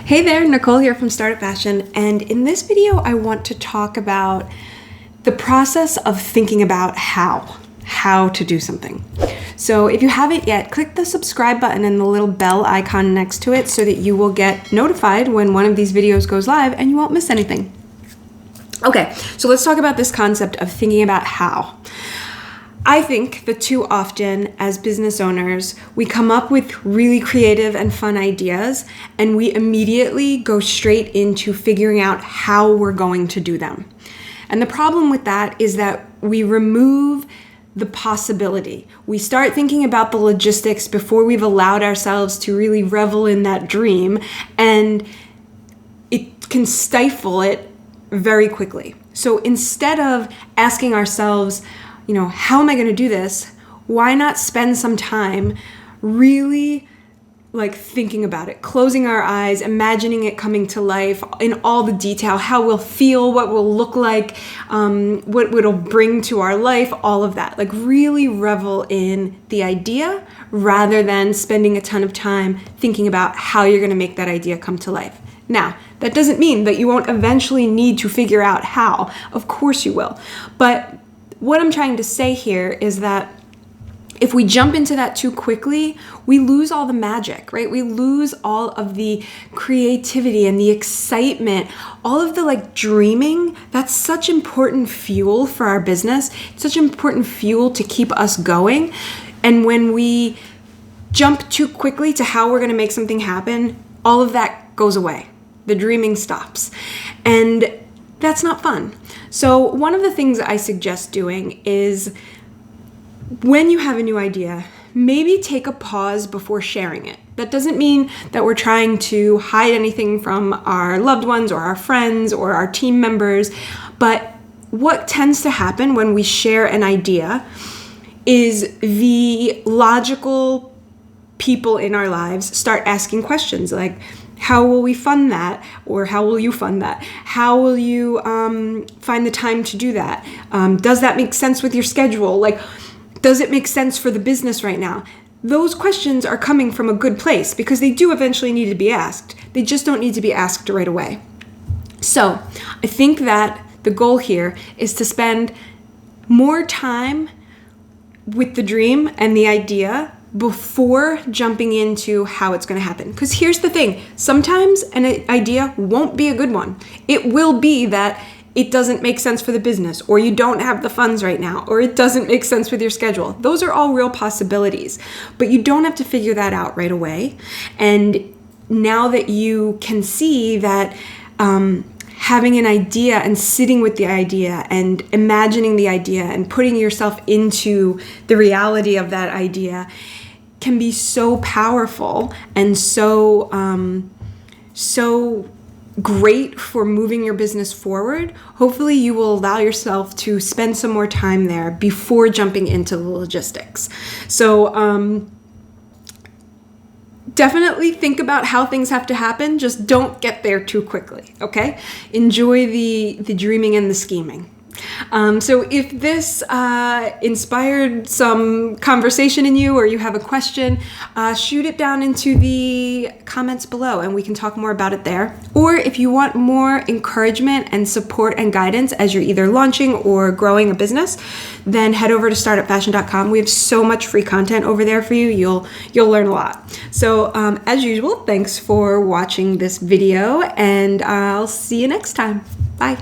Hey there, Nicole here from Startup Fashion, and in this video I want to talk about the process of thinking about how to do something. So if you haven't yet, click the subscribe button and the little bell icon next to it so that you will get notified when one of these videos goes live and you won't miss anything. Okay, so let's talk about this concept of thinking about how. I think that too often as business owners, we come up with really creative and fun ideas and we immediately go straight into figuring out how we're going to do them. And the problem with that is that we remove the possibility. We start thinking about the logistics before we've allowed ourselves to really revel in that dream, and it can stifle it very quickly. So instead of asking ourselves, how am I going to do this? Why not spend some time really thinking about it, closing our eyes, imagining it coming to life in all the detail, how we'll feel, what we'll look like, what it'll bring to our life, all of that. Really revel in the idea rather than spending a ton of time thinking about how you're going to make that idea come to life. Now, that doesn't mean that you won't eventually need to figure out how. Of course you will. But what I'm trying to say here is that if we jump into that too quickly, we lose all the magic, right? We lose all of the creativity and the excitement, all of the dreaming. That's such important fuel for our business. It's such important fuel to keep us going. And when we jump too quickly to how we're going to make something happen, all of that goes away. The dreaming stops. And that's not fun. So one of the things I suggest doing is when you have a new idea, maybe take a pause before sharing it. That doesn't mean that we're trying to hide anything from our loved ones or our friends or our team members, but what tends to happen when we share an idea is the logical people in our lives start asking questions like, how will we fund that? Or how will you fund that? How will you find the time to do that? Does that make sense with your schedule? Does it make sense for the business right now? Those questions are coming from a good place because they do eventually need to be asked. They just don't need to be asked right away. So I think that the goal here is to spend more time with the dream and the idea before jumping into how it's going to happen. Because here's the thing, sometimes an idea won't be a good one. It will be that it doesn't make sense for the business, or you don't have the funds right now, or it doesn't make sense with your schedule. Those are all real possibilities, but you don't have to figure that out right away. And now that you can see that having an idea and sitting with the idea and imagining the idea and putting yourself into the reality of that idea can be so powerful and so great for moving your business forward. Hopefully you will allow yourself to spend some more time there before jumping into the logistics. So definitely think about how things have to happen. Just don't get there too quickly, okay? Enjoy the dreaming and the scheming. So if this inspired some conversation in you, or you have a question, shoot it down into the comments below and we can talk more about it there. Or if you want more encouragement and support and guidance as you're either launching or growing a business, then head over to startupfashion.com. We have so much free content over there for you. You'll learn a lot. So as usual, thanks for watching this video, and I'll see you next time. Bye.